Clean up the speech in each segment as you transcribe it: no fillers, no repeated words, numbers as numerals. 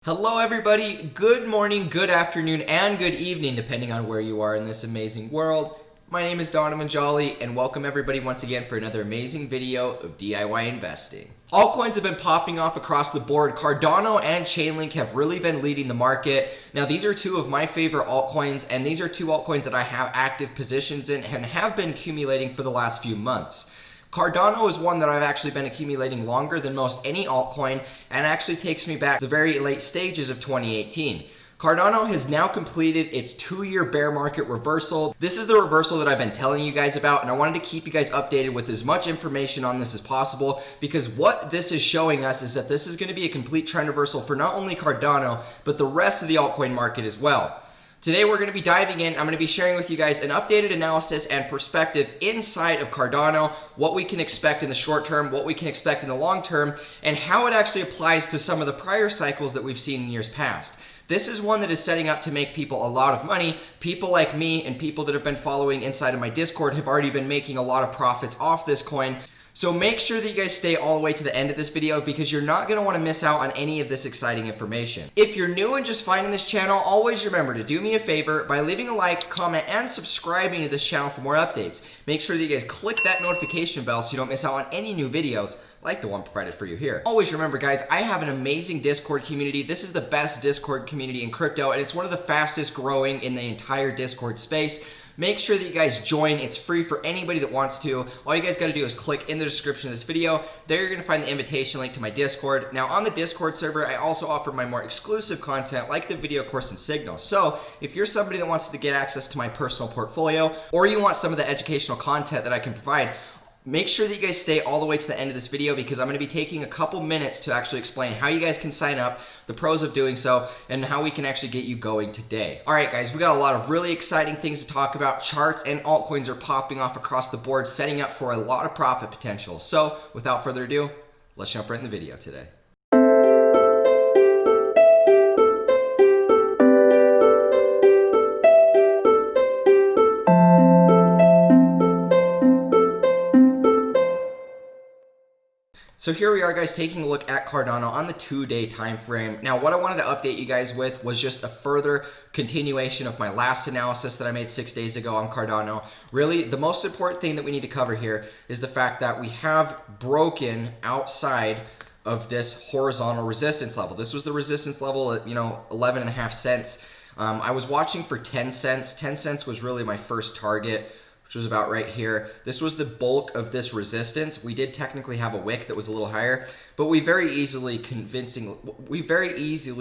Hello everybody, good morning, good afternoon, and good evening depending on where you are in this amazing world. My name is Donovan Jolly and welcome everybody once again for another amazing video of DIY investing. Altcoins have been popping off across the board. Cardano and Chainlink have really been leading the market. Now these are two of my favorite altcoins, and these are two altcoins that I have active positions in and have been accumulating for the last few months. Cardano is one that I've actually been accumulating longer than most any altcoin, and actually takes me back to the very late stages of 2018. Cardano has now completed its 2-year bear market reversal. This is the reversal that I've been telling you guys about, and I wanted to keep you guys updated with as much information on this as possible, because what this is showing us is that this is going to be a complete trend reversal for not only Cardano, but the rest of the altcoin market as well. Today we're going to be diving in. I'm going to be sharing with you guys an updated analysis and perspective inside of Cardano, what we can expect in the short term, what we can expect in the long term, and how it actually applies to some of the prior cycles that we've seen in years past. This is one that is setting up to make people a lot of money. People like me and people that have been following inside of my Discord have already been making a lot of profits off this coin. So make sure that you guys stay all the way to the end of this video, because you're not going to want to miss out on any of this exciting information. If you're new and just finding this channel, always remember to do me a favor by leaving a like, comment, and subscribing to this channel for more updates. Make sure that you guys click that notification bell so you don't miss out on any new videos like the one provided for you here. Always remember, guys, I have an amazing Discord community. This is the best Discord community in crypto, and it's one of the fastest growing in the entire Discord space. Make sure that you guys join. It's free for anybody that wants to. All you guys got to do is click in the description of this video. There you're going to find the invitation link to my Discord. Now on the Discord server, I also offer my more exclusive content like the video course and Signal. So if you're somebody that wants to get access to my personal portfolio, or you want some of the educational content that I can provide, make sure that you guys stay all the way to the end of this video, because I'm going to be taking a couple minutes to actually explain how you guys can sign up, the pros of doing so, and how we can actually get you going today. All right, guys, we got a lot of really exciting things to talk about. Charts and altcoins are popping off across the board, setting up for a lot of profit potential. So without further ado, let's jump right in the video today. So here we are, guys, taking a look at Cardano on the 2-day time frame. Now, what I wanted to update you guys with was just a further continuation of my last analysis that I made 6 days ago on Cardano. Really, the most important thing that we need to cover here is the fact that we have broken outside of this horizontal resistance level. This was the resistance level at 11.5 cents. I was watching for 10 cents. 10 cents was really my first target, which was about right here. This was the bulk of this resistance. We did technically have a wick that was a little higher, but we very easily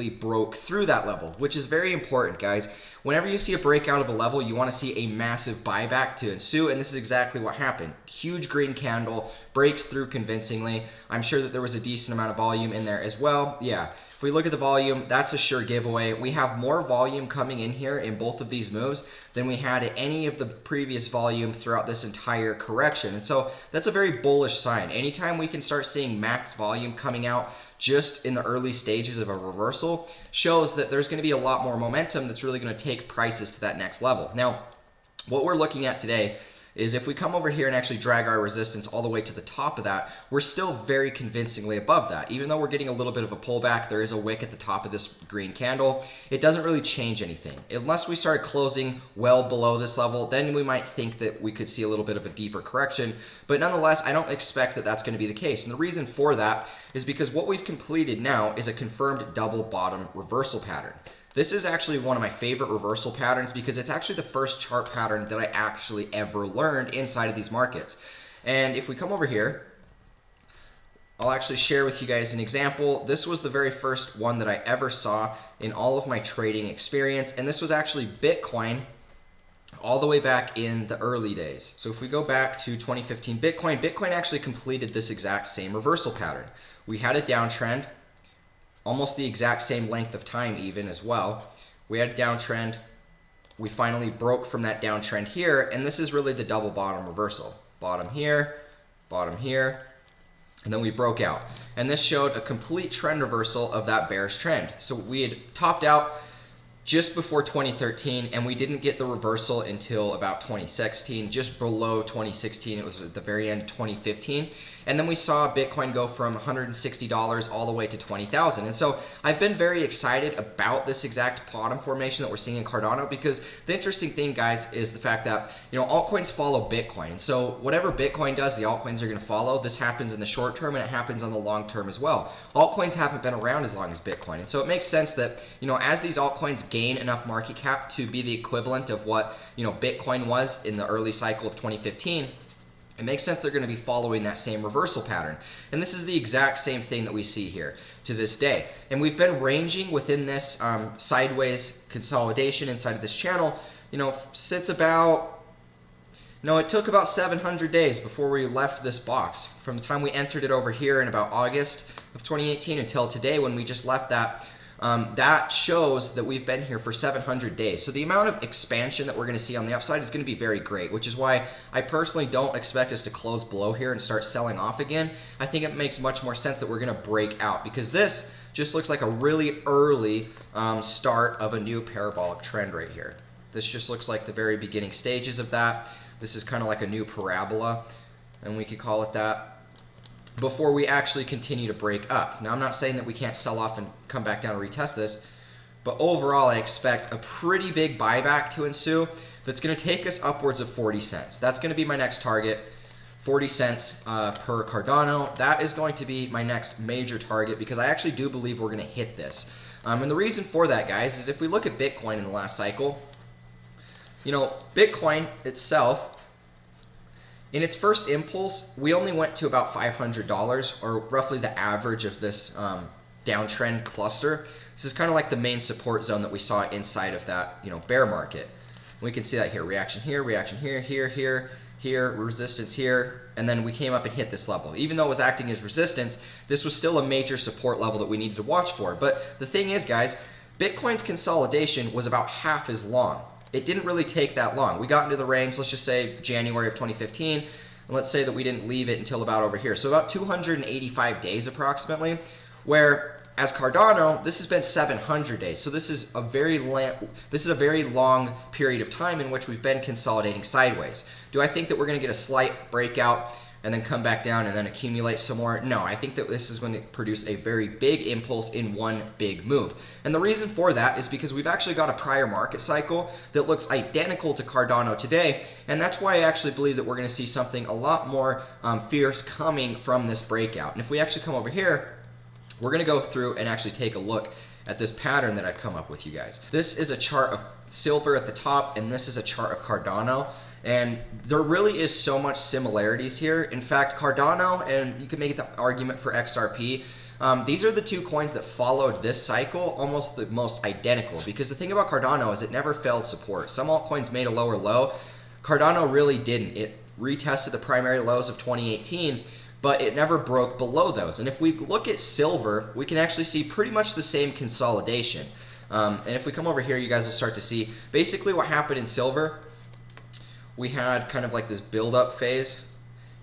broke through that level, which is very important, guys. Whenever you see a breakout of a level, you want to see a massive buyback to ensue, and this is exactly what happened. Huge green candle, breaks through convincingly. I'm sure that there was a decent amount of volume in there as well. Yeah. If we look at the volume, that's a sure giveaway. We have more volume coming in here in both of these moves than we had at any of the previous volume throughout this entire correction. And so that's a very bullish sign. Anytime we can start seeing max volume coming out just in the early stages of a reversal shows that there's going to be a lot more momentum that's really going to take prices to that next level. Now, what we're looking at today is if we come over here and actually drag our resistance all the way to the top of that, we're still very convincingly above that. Even though we're getting a little bit of a pullback, there is a wick at the top of this green candle. It doesn't really change anything. Unless we start closing well below this level, then we might think that we could see a little bit of a deeper correction. But nonetheless, I don't expect that that's going to be the case. And the reason for that is because what we've completed now is a confirmed double bottom reversal pattern. This is actually one of my favorite reversal patterns, because it's actually the first chart pattern that I actually ever learned inside of these markets. And if we come over here, I'll actually share with you guys an example. This was the very first one that I ever saw in all of my trading experience, and this was actually Bitcoin all the way back in the early days. So if we go back to 2015 Bitcoin actually completed this exact same reversal pattern. We had a downtrend, almost the exact same length of time even as well. We had a downtrend. We finally broke from that downtrend here, and this is really the double bottom reversal. Bottom here, and then we broke out. And this showed a complete trend reversal of that bearish trend. So we had topped out just before 2013, and we didn't get the reversal until about 2016, just below 2016. It was at the very end of 2015. And then we saw Bitcoin go from $160 all the way to $20,000. And so I've been very excited about this exact bottom formation that we're seeing in Cardano, because the interesting thing, guys, is the fact that, altcoins follow Bitcoin. And so whatever Bitcoin does, the altcoins are going to follow. This happens in the short term and it happens on the long term as well. Altcoins haven't been around as long as Bitcoin. And so it makes sense that, as these altcoins gain enough market cap to be the equivalent of what, Bitcoin was in the early cycle of 2015, it makes sense they're going to be following that same reversal pattern. And this is the exact same thing that we see here to this day. And we've been ranging within this sideways consolidation inside of this channel, sits about, it took about 700 days before we left this box. From the time we entered it over here in about August of 2018 until today when we just left that, that shows that we've been here for 700 days. So the amount of expansion that we're going to see on the upside is going to be very great, which is why I personally don't expect us to close below here and start selling off again. I think it makes much more sense that we're going to break out, because this just looks like a really early start of a new parabolic trend right here. This just looks like the very beginning stages of that. This is kind of like a new parabola, and we could call it that, before we actually continue to break up. Now, I'm not saying that we can't sell off and come back down and retest this, but overall I expect a pretty big buyback to ensue that's going to take us upwards of 40 cents. That's going to be my next target, 40 cents per Cardano. That is going to be my next major target, because I actually do believe we're going to hit this. And the reason for that, guys, is if we look at Bitcoin in the last cycle, Bitcoin itself, in its first impulse, we only went to about $500, or roughly the average of this downtrend cluster. This is kind of like the main support zone that we saw inside of that, bear market. We can see that here, reaction here, here, resistance here, and then we came up and hit this level. Even though it was acting as resistance, this was still a major support level that we needed to watch for. But the thing is, guys, Bitcoin's consolidation was about half as long. It didn't really take that long. We got into the range, let's just say January of 2015, and let's say that we didn't leave it until about over here. So about 285 days approximately, where as Cardano, this has been 700 days. So this is a very long period of time in which we've been consolidating sideways. Do I think that we're going to get a slight breakout and then come back down and then accumulate some more? No, I think that this is going to produce a very big impulse in one big move. And the reason for that is because we've actually got a prior market cycle that looks identical to Cardano today, and that's why I actually believe that we're going to see something a lot more fierce coming from this breakout. And if we actually come over here, we're going to go through and actually take a look at this pattern that I've come up with, you guys. This is a chart of silver at the top, and this is a chart of Cardano. And there really is so much similarities here. In fact, Cardano, and you can make the argument for XRP, these are the two coins that followed this cycle almost the most identical, because the thing about Cardano is it never failed support. Some altcoins made a lower low. Cardano really didn't. It retested the primary lows of 2018, but it never broke below those. And if we look at silver, we can actually see pretty much the same consolidation. And if we come over here, you guys will start to see basically what happened in silver. We had kind of like this build-up phase,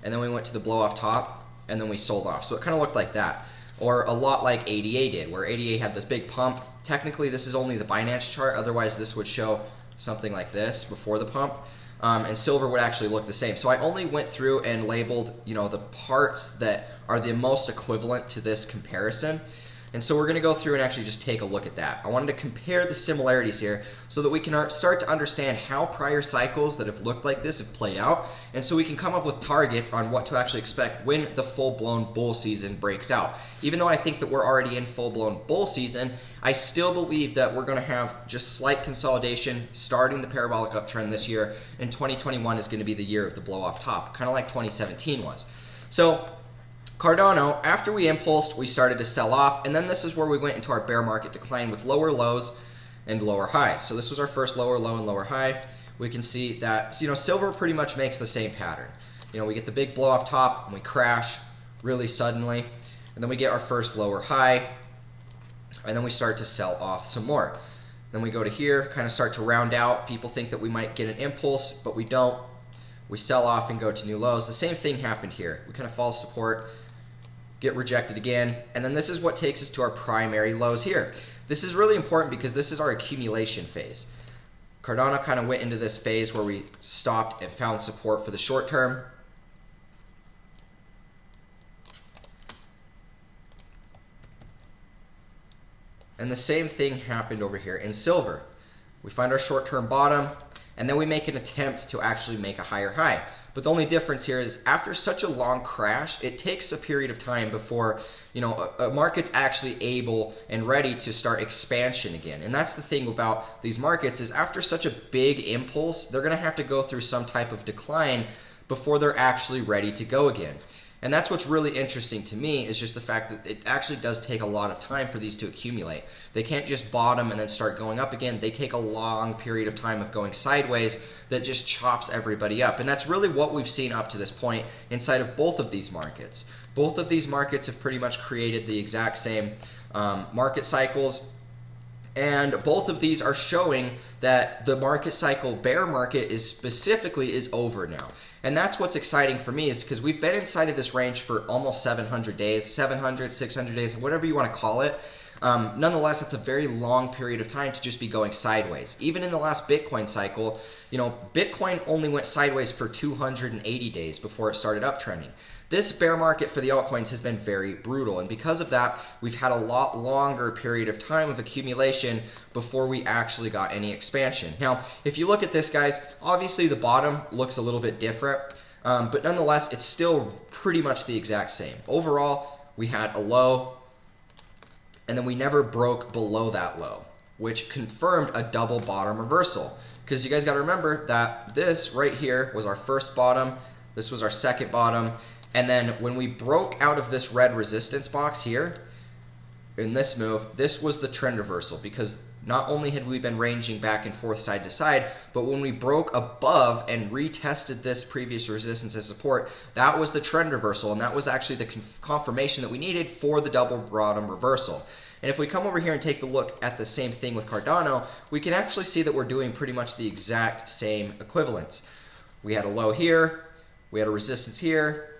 and then we went to the blow-off top, and then we sold off. So it kind of looked like that, or a lot like ADA did, where ADA had this big pump. Technically, this is only the Binance chart. Otherwise, this would show something like this before the pump, and silver would actually look the same. So I only went through and labeled, the parts that are the most equivalent to this comparison. And so we're going to go through and actually just take a look at that. I wanted to compare the similarities here so that we can start to understand how prior cycles that have looked like this have played out, and so we can come up with targets on what to actually expect when the full-blown bull season breaks out. Even though I think that we're already in full-blown bull season, I still believe that we're going to have just slight consolidation starting the parabolic uptrend this year, and 2021 is going to be the year of the blow-off top, kind of like 2017 was. So Cardano, after we impulsed, we started to sell off, and then this is where we went into our bear market decline with lower lows and lower highs. So this was our first lower low and lower high. We can see that, silver pretty much makes the same pattern. We get the big blow off top and we crash really suddenly, and then we get our first lower high, and then we start to sell off some more. Then we go to here, kind of start to round out. People think that we might get an impulse, but we don't. We sell off and go to new lows. The same thing happened here. We kind of fall support, get rejected again, and then this is what takes us to our primary lows here. This is really important because this is our accumulation phase. Cardano kind of went into this phase where we stopped and found support for the short term. And the same thing happened over here in silver. We find our short-term bottom, and then we make an attempt to actually make a higher high. But the only difference here is after such a long crash, it takes a period of time before a market's actually able and ready to start expansion again. And that's the thing about these markets is after such a big impulse, they're going to have to go through some type of decline before they're actually ready to go again. And that's what's really interesting to me is just the fact that it actually does take a lot of time for these to accumulate. They can't just bottom and then start going up again. They take a long period of time of going sideways that just chops everybody up. And that's really what we've seen up to this point inside of both of these markets. Both of these markets have pretty much created the exact same market cycles. And both of these are showing that the market cycle, bear market, is over now. And that's what's exciting for me is because we've been inside of this range for almost 700 days, 700, 600 days, whatever you want to call it. Nonetheless, it's a very long period of time to just be going sideways. Even in the last Bitcoin cycle, Bitcoin only went sideways for 280 days before it started uptrending. This bear market for the altcoins has been very brutal, and because of that, we've had a lot longer period of time of accumulation before we actually got any expansion. Now, if you look at this, guys, obviously the bottom looks a little bit different, but nonetheless, it's still pretty much the exact same. Overall, we had a low, and then we never broke below that low, which confirmed a double bottom reversal. Because you guys got to remember that this right here was our first bottom, this was our second bottom, and then when we broke out of this red resistance box here, in this move, this was the trend reversal, because not only had we been ranging back and forth side to side, but when we broke above and retested this previous resistance as support, that was the trend reversal, and that was actually the confirmation that we needed for the double bottom reversal. And if we come over here and take a look at the same thing with Cardano, we can actually see that we're doing pretty much the exact same equivalence. We had a low here, we had a resistance here,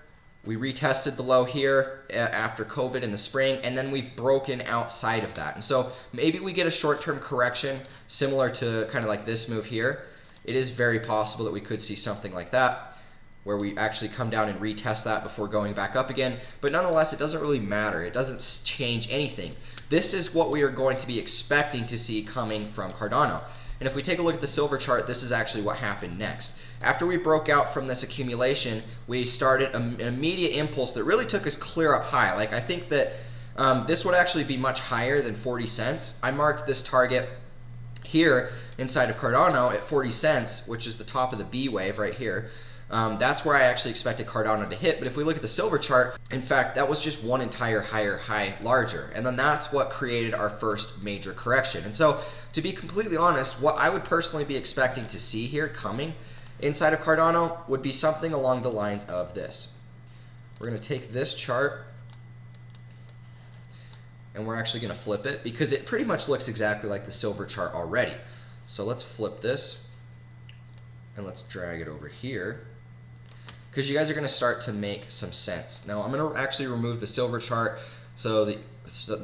we retested the low here after COVID in the spring, and then we've broken outside of that. And so maybe we get a short-term correction similar to kind of like this move here. It is very possible that we could see something like that, where we actually come down and retest that before going back up again. But nonetheless, it doesn't really matter. It doesn't change anything. This is what we are going to be expecting to see coming from Cardano. And if we take a look at the silver chart, this is actually what happened next. After we broke out from this accumulation, we started an immediate impulse that really took us clear up high. Like, I think that this would actually be much higher than 40 cents. I marked this target here inside of Cardano at 40 cents, which is the top of the B wave right here. That's where I actually expected Cardano to hit. But if we look at the silver chart, in fact, that was just one entire higher high larger. And then that's what created our first major correction. And so, to be completely honest, what I would personally be expecting to see here coming inside of Cardano would be something along the lines of this. We're going to take this chart and we're actually going to flip it because it pretty much looks exactly like the silver chart already. So let's flip this and let's drag it over here, because you guys are going to start to make some sense. Now I'm going to actually remove the silver chart so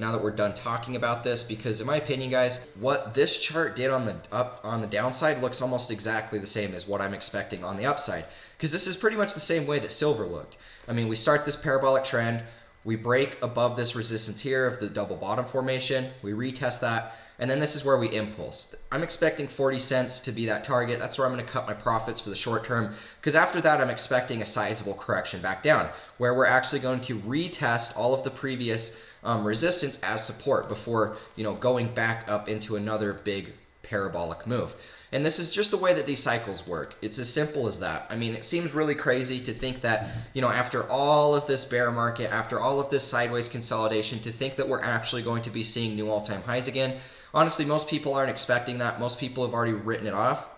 now that we're done talking about this, because in my opinion, guys, what this chart did on the downside looks almost exactly the same as what I'm expecting on the upside, because this is pretty much the same way that silver looked. I mean, we start this parabolic trend, we break above this resistance here of the double bottom formation, we retest that, and then this is where we impulse. I'm expecting 40 cents to be that target. That's where I'm going to cut my profits for the short term, because after that I'm expecting a sizable correction back down, where we're actually going to retest all of the previous resistance as support before going back up into another big parabolic move. And this is just the way that these cycles work. It's as simple as that. I mean, it seems really crazy to think that, after all of this bear market, after all of this sideways consolidation, to think that we're actually going to be seeing new all-time highs again. Honestly, most people aren't expecting that. Most people have already written it off.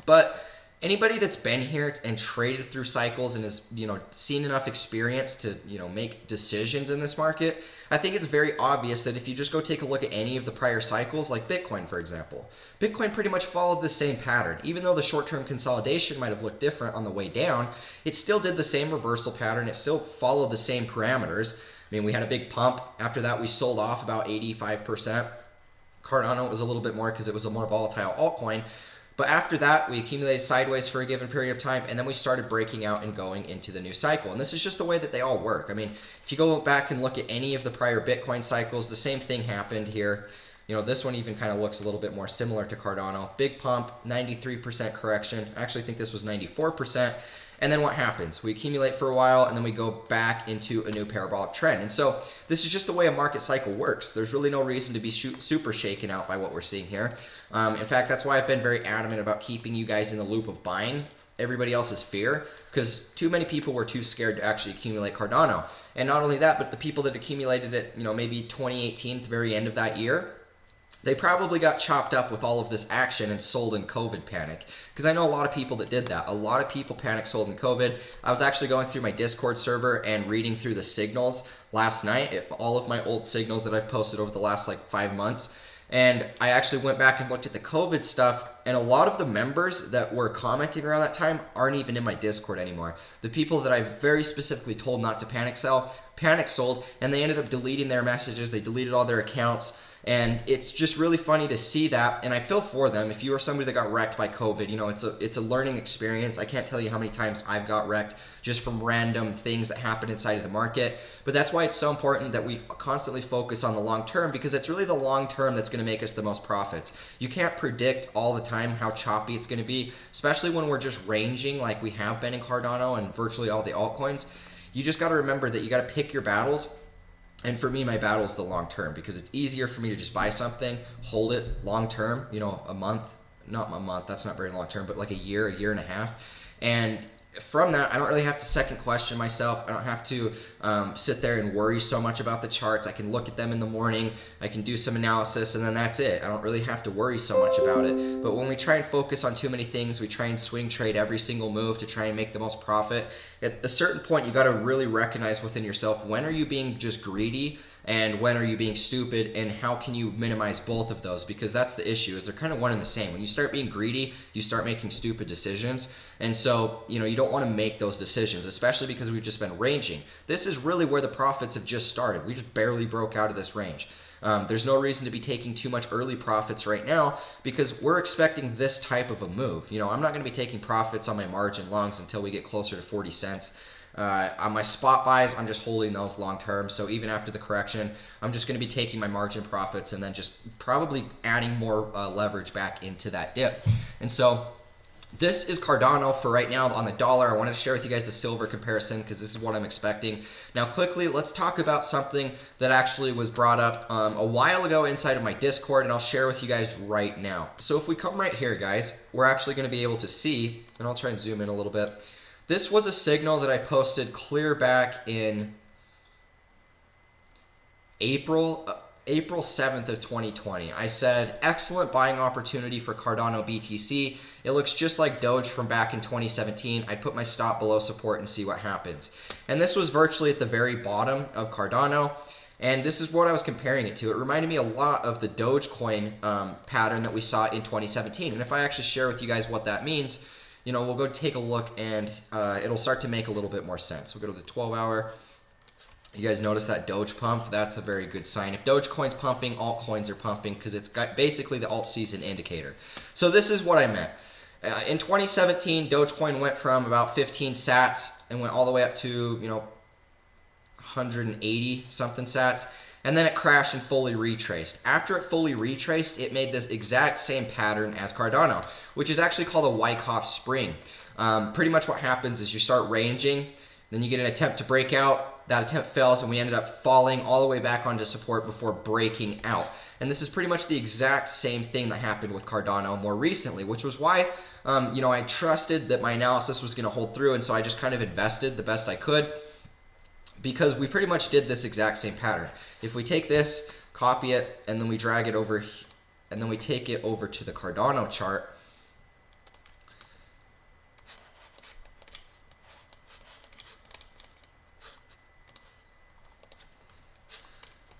But anybody that's been here and traded through cycles and has, seen enough experience to, make decisions in this market, I think it's very obvious that if you just go take a look at any of the prior cycles, like Bitcoin, for example, Bitcoin pretty much followed the same pattern. Even though the short-term consolidation might have looked different on the way down, it still did the same reversal pattern. It still followed the same parameters. I mean, we had a big pump. After that, we sold off about 85%. Cardano was a little bit more because it was a more volatile altcoin. But after that, we accumulated sideways for a given period of time, and then we started breaking out and going into the new cycle. And this is just the way that they all work. I mean, if you go back and look at any of the prior Bitcoin cycles, the same thing happened here. You know, this one even kind of looks a little bit more similar to Cardano. Big pump, 93% correction. I actually think this was 94%. And then what happens? We accumulate for a while, and then we go back into a new parabolic trend. And so this is just the way a market cycle works. There's really no reason to be super shaken out by what we're seeing here. In fact, that's why I've been very adamant about keeping you guys in the loop of buying everybody else's fear, because too many people were too scared to actually accumulate Cardano. And not only that, but the people that accumulated it, you know, maybe 2018, the very end of that year, they probably got chopped up with all of this action and sold in COVID panic. Because I know a lot of people that did that. A lot of people panic sold in COVID. I was actually going through my Discord server and reading through the signals last night, all of my old signals that I've posted over the last like 5 months. And I actually went back and looked at the COVID stuff, and a lot of the members that were commenting around that time aren't even in my Discord anymore. The people that I've very specifically told not to panic sell, panic sold, and they ended up deleting their messages. They deleted all their accounts. And it's just really funny to see that, and I feel for them. If you are somebody that got wrecked by COVID, you know, it's a learning experience. I can't tell you how many times I've got wrecked just from random things that happen inside of the market. But that's why it's so important that we constantly focus on the long term, because it's really the long term that's going to make us the most profits. You can't predict all the time how choppy it's going to be, especially when we're just ranging like we have been in Cardano and virtually all the altcoins. You just got to remember that you got to pick your battles. And for me, my battle is the long term, because it's easier for me to just buy something, hold it long term, you know, a month, not a month, that's not very long term, but like a year and a half. And from that, I don't really have to second question myself. I don't have to sit there and worry so much about the charts. I can look at them in the morning, I can do some analysis, and then that's it. I don't really have to worry so much about it. But when we try and focus on too many things, we try and swing trade every single move to try and make the most profit. At a certain point, you got to really recognize within yourself, when are you being just greedy and when are you being stupid, and how can you minimize both of those? Because that's the issue, is they're kind of one and the same. When you start being greedy, you start making stupid decisions. And so, you know, you don't want to make those decisions, especially because we've just been ranging. This is really where the profits have just started. We just barely broke out of this range. There's no reason to be taking too much early profits right now, because we're expecting this type of a move. You know, I'm not going to be taking profits on my margin longs until we get closer to 40 cents. On my spot buys, I'm just holding those long term. So even after the correction, I'm just going to be taking my margin profits and then just probably adding more leverage back into that dip. And so this is Cardano for right now on the dollar. I wanted to share with you guys the silver comparison because this is what I'm expecting. Now quickly, let's talk about something that actually was brought up a while ago inside of my Discord, and I'll share with you guys right now. So if we come right here, guys, we're actually going to be able to see, and I'll try and zoom in a little bit. This was a signal that I posted clear back in April 7th of 2020. I said, excellent buying opportunity for Cardano BTC. It looks just like Doge from back in 2017. I'd put my stop below support and see what happens. And this was virtually at the very bottom of Cardano. And this is what I was comparing it to. It reminded me a lot of the Dogecoin pattern that we saw in 2017. And if I actually share with you guys what that means, you know, we'll go take a look and it'll start to make a little bit more sense. We'll go to the 12-hour. You guys notice that Doge pump? That's a very good sign. If Dogecoin's pumping, altcoins are pumping, because it's got basically the alt season indicator. So this is what I meant. In 2017, Dogecoin went from about 15 sats and went all the way up to, you know, 180 something sats. And then it crashed and fully retraced. After it fully retraced, it made this exact same pattern as Cardano, which is actually called a Wyckoff spring. Pretty much what happens is you start ranging, then you get an attempt to break out. That attempt fails, and we ended up falling all the way back onto support before breaking out. And this is pretty much the exact same thing that happened with Cardano more recently, which was why you know, I trusted that my analysis was going to hold through, and so I just kind of invested the best I could, because we pretty much did this exact same pattern. If we take this, copy it, and then we drag it over, and then we take it over to the Cardano chart,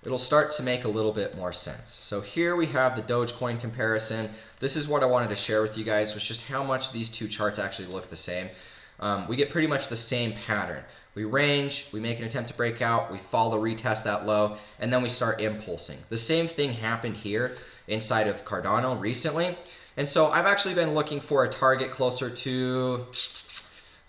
it'll start to make a little bit more sense. So here we have the Dogecoin comparison. This is what I wanted to share with you guys, was just how much these two charts actually look the same. We get pretty much the same pattern. We range, we make an attempt to break out, we follow, retest that low, and then we start impulsing. The same thing happened here inside of Cardano recently. And so I've actually been looking for a target closer to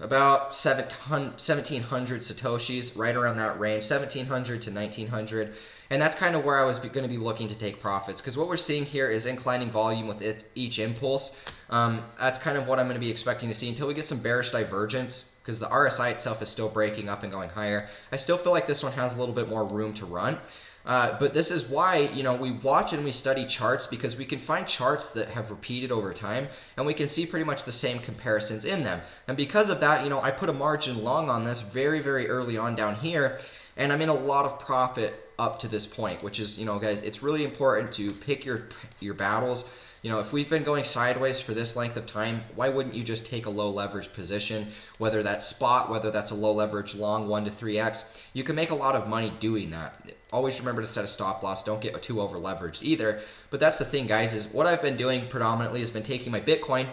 about 1700 Satoshis, right around that range, 1700 to 1900. And that's kind of where I was going to be looking to take profits, because what we're seeing here is inclining volume with each impulse. That's kind of what I'm going to be expecting to see until we get some bearish divergence, because the RSI itself is still breaking up and going higher. I still feel like this one has a little bit more room to run. But this is why, we watch and we study charts, because we can find charts that have repeated over time and we can see pretty much the same comparisons in them. And because of that, I put a margin long on this very, very early on down here, and I'm in a lot of profit up to this point, which is, guys, it's really important to pick your battles. If we've been going sideways for this length of time, why wouldn't you just take a low leverage position, whether that's spot, whether that's a low leverage long 1 to 3x? You can make a lot of money doing that. Always remember to set a stop loss. Don't get too over leveraged either. But that's the thing, guys, is what I've been doing predominantly has been taking my Bitcoin,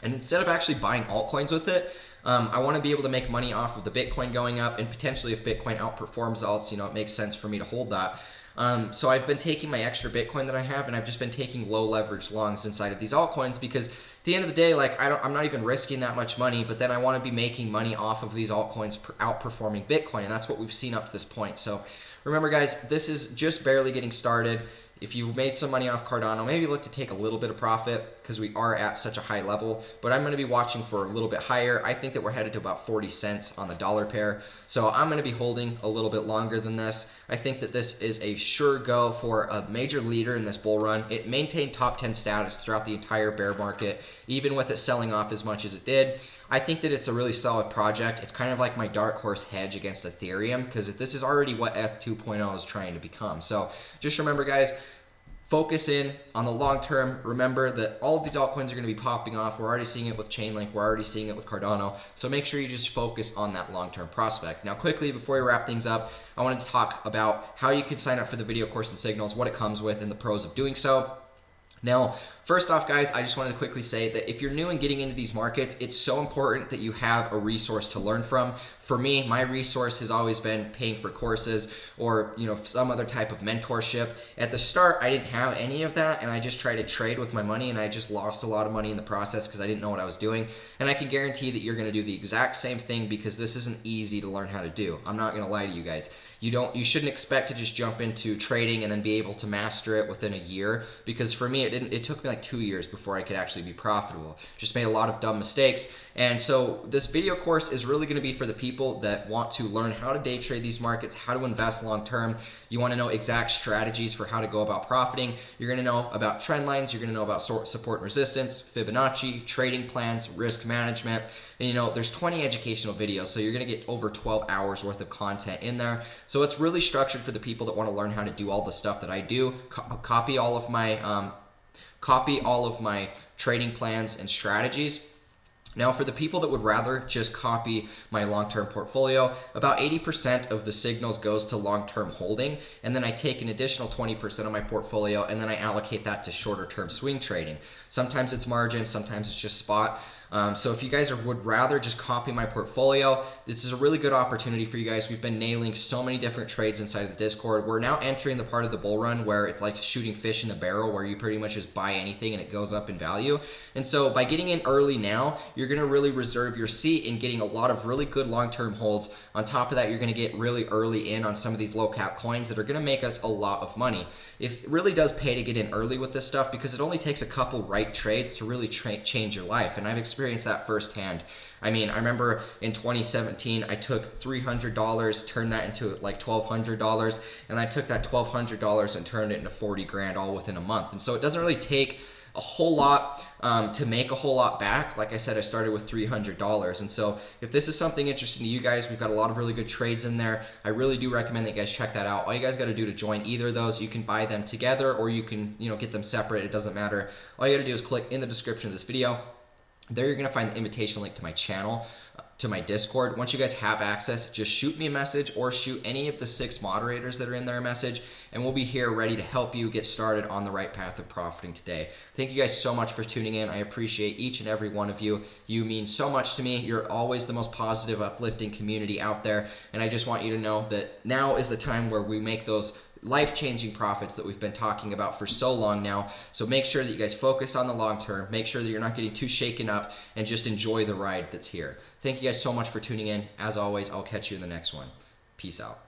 and instead of actually buying altcoins with it, I want to be able to make money off of the Bitcoin going up, and potentially if Bitcoin outperforms alts, it makes sense for me to hold that. So I've been taking my extra Bitcoin that I have, and I've just been taking low leverage longs inside of these altcoins, because at the end of the day, I'm not even risking that much money, but then I want to be making money off of these altcoins outperforming Bitcoin, and that's what we've seen up to this point. So remember, guys, this is just barely getting started. If you made some money off Cardano, maybe look to take a little bit of profit, because we are at such a high level, but I'm going to be watching for a little bit higher. I think that we're headed to about 40 cents on the dollar pair, so I'm going to be holding a little bit longer than this. I think that this is a sure go for a major leader in this bull run. It maintained top 10 status throughout the entire bear market, even with it selling off as much as it did. I think that it's a really solid project. It's kind of like my dark horse hedge against Ethereum, because this is already what ETH 2.0 is trying to become. So just remember, guys, focus in on the long term. Remember that all of these altcoins are going to be popping off. We're already seeing it with Chainlink. We're already seeing it with Cardano. So make sure you just focus on that long-term prospect. Now, quickly, before we wrap things up, I wanted to talk about how you can sign up for the video course and signals, what it comes with, and the pros of doing so. Now, first off, guys, I just wanted to quickly say that if you're new and getting into these markets, it's so important that you have a resource to learn from. For me, my resource has always been paying for courses or, some other type of mentorship. At the start, I didn't have any of that, and I just tried to trade with my money, and I just lost a lot of money in the process because I didn't know what I was doing. And I can guarantee that you're going to do the exact same thing, because this isn't easy to learn how to do. I'm not going to lie to you guys. You shouldn't expect to just jump into trading and then be able to master it within a year, because for me, it took me like 2 years before I could actually be profitable. Just made a lot of dumb mistakes. And so this video course is really going to be for the people that want to learn how to day trade these markets, how to invest long term. You want to know exact strategies for how to go about profiting. You're going to know about trend lines. You're going to know about support and resistance, Fibonacci, trading plans, risk management. And there's 20 educational videos, so you're going to get over 12 hours worth of content in there. So it's really structured for the people that want to learn how to do all the stuff that I do. Copy all of my trading plans and strategies. Now, for the people that would rather just copy my long-term portfolio, about 80% of the signals goes to long-term holding, and then I take an additional 20% of my portfolio, and then I allocate that to shorter-term swing trading. Sometimes it's margin, sometimes it's just spot. So if you guys would rather just copy my portfolio, this is a really good opportunity for you guys. We've been nailing so many different trades inside of the Discord. We're now entering the part of the bull run where it's like shooting fish in a barrel, where you pretty much just buy anything and it goes up in value. And so by getting in early now, you're going to really reserve your seat in getting a lot of really good long-term holds. On top of that, you're going to get really early in on some of these low-cap coins that are going to make us a lot of money. It really does pay to get in early with this stuff, because it only takes a couple right trades to really change your life. And I've experienced that firsthand. I remember in 2017, I took $300, turned that into like $1,200, and I took that $1,200 and turned it into 40 grand all within a month. And so it doesn't really take a whole lot to make a whole lot back. Like I said, I started with $300. And so if this is something interesting to you guys, we've got a lot of really good trades in there. I really do recommend that you guys check that out. All you guys got to do to join either of those, you can buy them together or you can, get them separate. It doesn't matter. All you got to do is click in the description of this video. There you're going to find the invitation link to my channel, to my Discord. Once you guys have access, just shoot me a message or shoot any of the 6 moderators that are in there a message, and we'll be here ready to help you get started on the right path of profiting today. Thank you guys so much for tuning in. I appreciate each and every one of you. You mean so much to me. You're always the most positive, uplifting community out there, and I just want you to know that now is the time where we make those life-changing profits that we've been talking about for so long now. So make sure that you guys focus on the long term, make sure that you're not getting too shaken up, and just enjoy the ride that's here. Thank you guys so much for tuning in. As always, I'll catch you in the next one. Peace out.